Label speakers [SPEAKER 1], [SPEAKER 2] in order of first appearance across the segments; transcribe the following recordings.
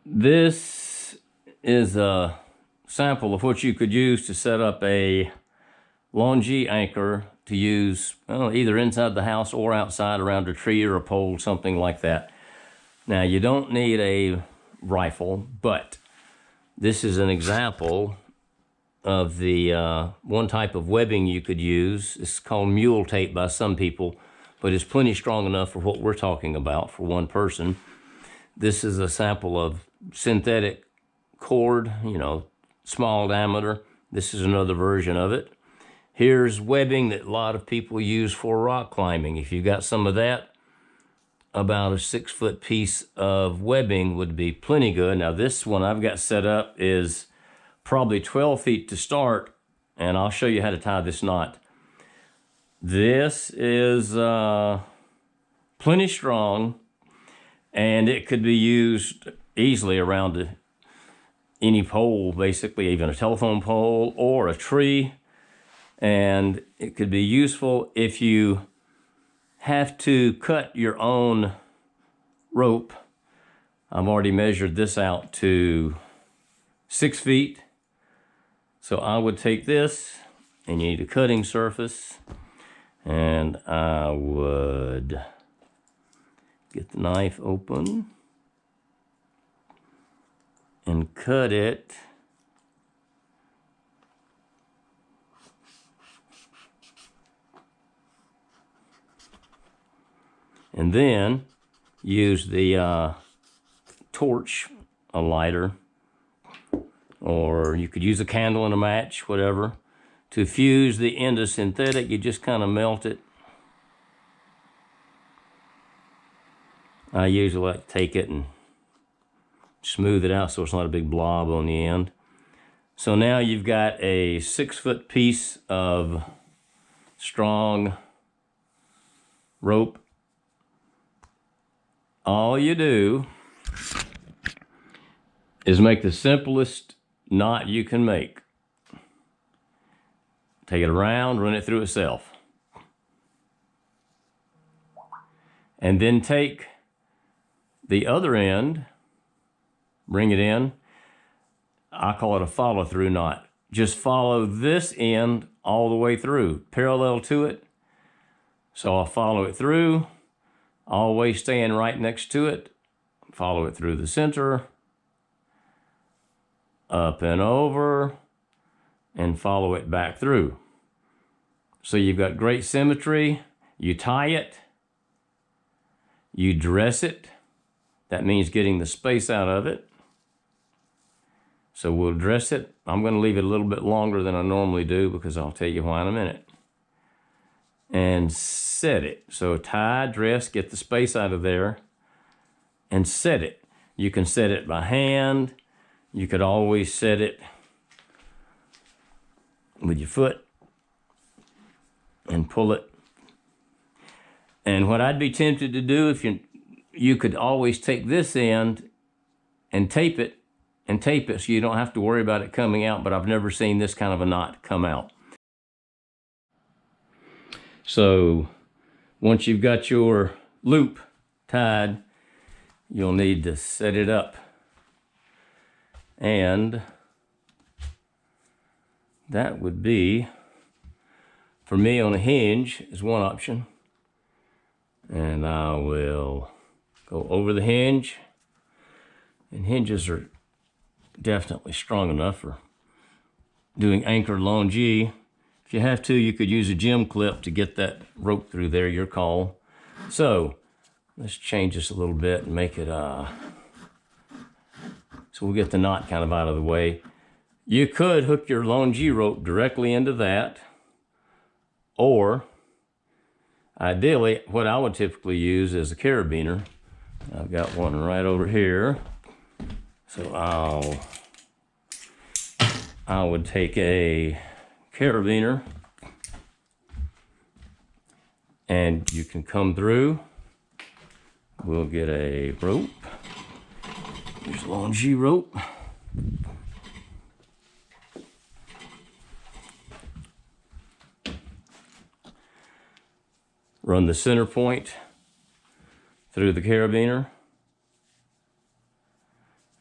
[SPEAKER 1] This is a sample of what you could use to set up a Longyi anchor to use either inside the house or outside around a tree or a pole, something like that. Now, you don't need a rifle, but this is an example of the one type of webbing you could use. It's called mule tape by some people, but it's plenty strong enough for what we're talking about for one person. This is a sample of synthetic cord, small diameter. This is another version of it. Here's webbing that a lot of people use for rock climbing. If you got some of that, about a 6-foot piece of webbing would be plenty good. Now this one I've got set up is probably 12 feet to start, and I'll show you how to tie this knot. This is plenty strong, and it could be used easily around any pole, basically, even a telephone pole or a tree. And it could be useful if you have to cut your own rope. I've already measured this out to 6 feet. So I would take this, and you need a cutting surface, and I would get the knife open and cut it and then use the torch, a lighter, or you could use a candle and a match, whatever, to fuse the end of synthetic. You just kind of melt it. I usually like to take it and smooth it out so it's not a big blob on the end. So now you've got a 6-foot piece of strong rope. All you do is make the simplest knot you can make. Take it around, run it through itself. And then take the other end, bring it in. I call it a follow-through knot. Just follow this end all the way through, parallel to it. So I'll follow it through, always staying right next to it. Follow it through the center, up and over, and follow it back through. So you've got great symmetry. You tie it, you dress it. That means getting the space out of it. So we'll dress it. I'm going to leave it a little bit longer than I normally do because I'll tell you why in a minute. And set it. So tie, dress, get the space out of there, and set it. You can set it by hand. You could always set it with your foot and pull it. And what I'd be tempted to do, if you could always take this end and tape it so you don't have to worry about it coming out, but I've never seen this kind of a knot come out. So once you've got your loop tied, you'll need to set it up. And that would be, for me, on a hinge is one option. And I will go over the hinge. And hinges are definitely strong enough for doing anchored Longyi. If you have to, you could use a gym clip to get that rope through there, your call. So let's change this a little bit and make it, so we'll get the knot kind of out of the way. You could hook your Longyi rope directly into that, or ideally, what I would typically use is a carabiner. I've got one right over here. So I would take a carabiner, and you can come through. We'll get a rope. There's Longyi rope. Run the center point through the carabiner.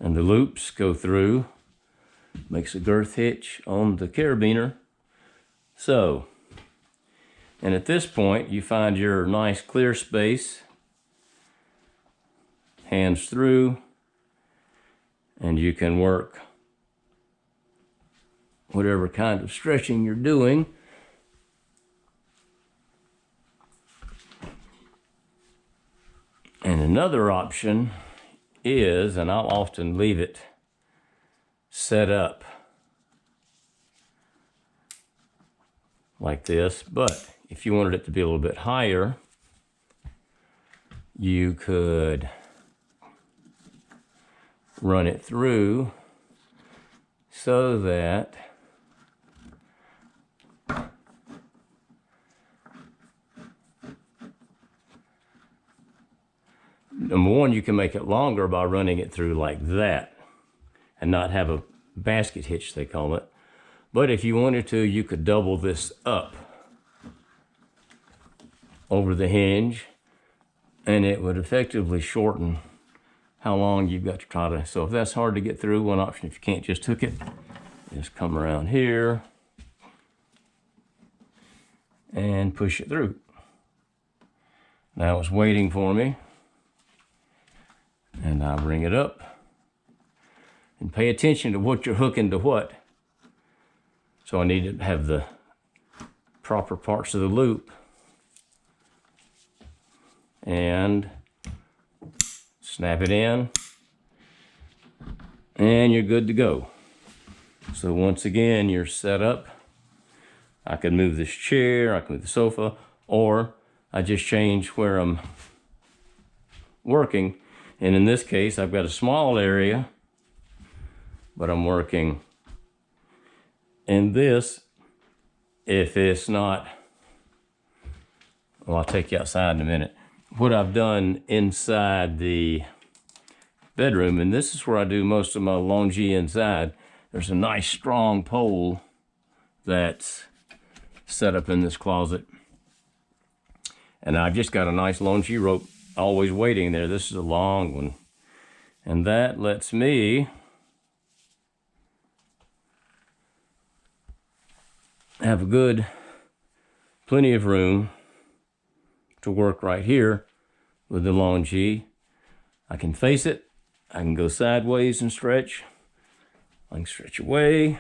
[SPEAKER 1] And the loops go through, makes a girth hitch on the carabiner. So, and at this point, you find your nice clear space, hands through, and you can work whatever kind of stretching you're doing. And another option is, and I'll often leave it set up like this, but if you wanted it to be a little bit higher, you could run it through so that number one, you can make it longer by running it through like that and not have a basket hitch, they call it. But if you wanted to, you could double this up over the hinge, and it would effectively shorten how long you've got to try to. So if that's hard to get through, one option, if you can't just hook it, just come around here and push it through. Now it's waiting for me. And I'll bring it up. And pay attention to what you're hooking to what. So I need to have the proper parts of the loop. And snap it in. And you're good to go. So once again, you're set up. I can move this chair, I can move the sofa, or I just change where I'm working. And in this case, I've got a small area, but I'm working in this. If it's not, well, I'll take you outside in a minute. What I've done inside the bedroom, and this is where I do most of my Longyi inside, there's a nice strong pole that's set up in this closet. And I've just got a nice Longyi rope always waiting there. This is a long one. And that lets me have a good, plenty of room to work right here with the Longyi. I can face it. I can go sideways and stretch. I can stretch away.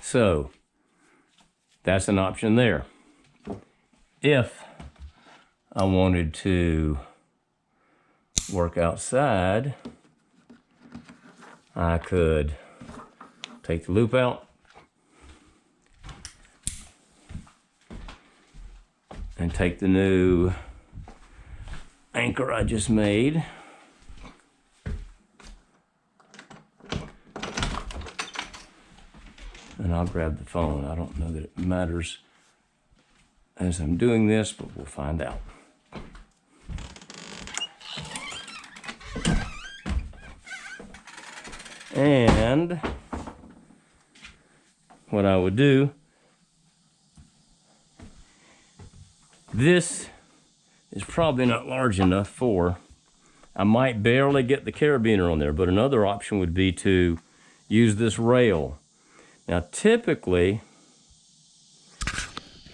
[SPEAKER 1] So that's an option there. If I wanted to work outside, I could take the loop out and take the new anchor I just made. And I'll grab the phone. I don't know that it matters as I'm doing this, but we'll find out. And what I would do, this is probably not large enough for, I might barely get the carabiner on there, but another option would be to use this rail. Now, typically,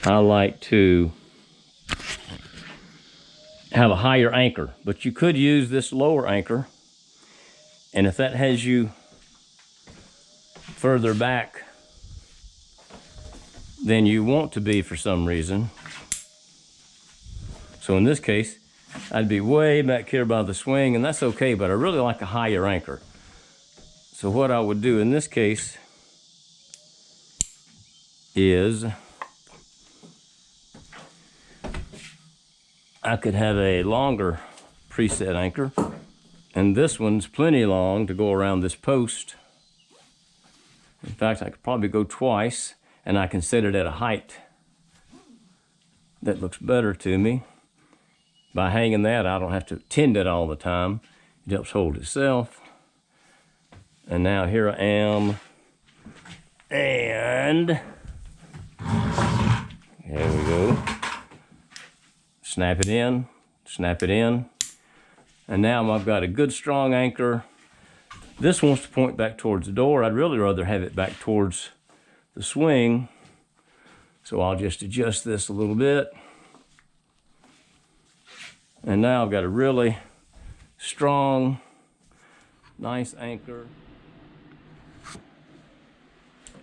[SPEAKER 1] I like to have a higher anchor, but you could use this lower anchor, and if that has you further back than you want to be for some reason, so in this case, I'd be way back here by the swing, and that's okay, but I really like a higher anchor. So what I would do in this case is I could have a longer preset anchor, and this one's plenty long to go around this post. In fact, I could probably go twice, and I can set it at a height that looks better to me. By hanging that, I don't have to tend it all the time. It helps hold itself. And now here I am, and there we go. Snap it in, snap it in. And now I've got a good strong anchor. This wants to point back towards the door. I'd really rather have it back towards the swing. So I'll just adjust this a little bit. And now I've got a really strong, nice anchor.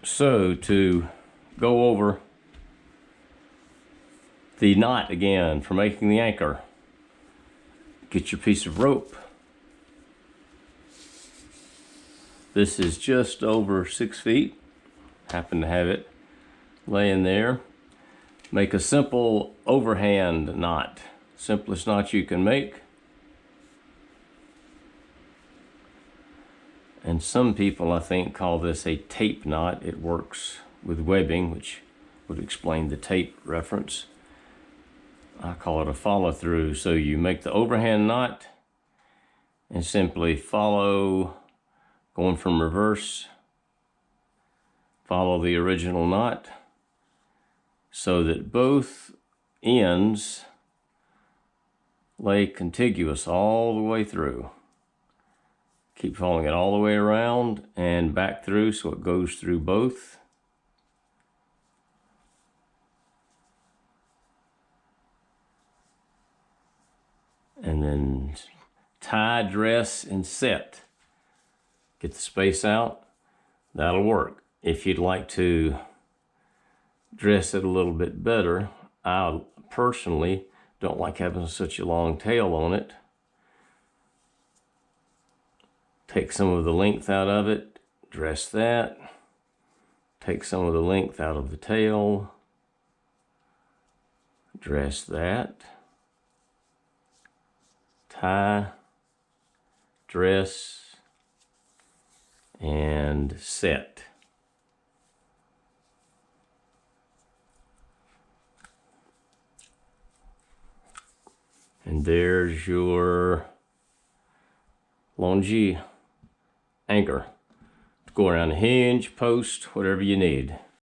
[SPEAKER 1] So to go over the knot again for making the anchor, get your piece of rope. This is just over 6 feet. Happen to have it laying there. Make a simple overhand knot. Simplest knot you can make. And some people, I think, call this a tape knot. It works with webbing, which would explain the tape reference. I call it a follow through. So you make the overhand knot and simply follow, going from reverse, follow the original knot so that both ends lay contiguous all the way through. Keep following it all the way around and back through so it goes through both. And then tie, dress, and set. Get the space out. That'll work. If you'd like to dress it a little bit better, I personally don't like having such a long tail on it. Take some of the length out of it, dress that. Take some of the length out of the tail, dress that. Tie, dress, and set. And there's your Longyi anchor to go around a hinge, post, whatever you need.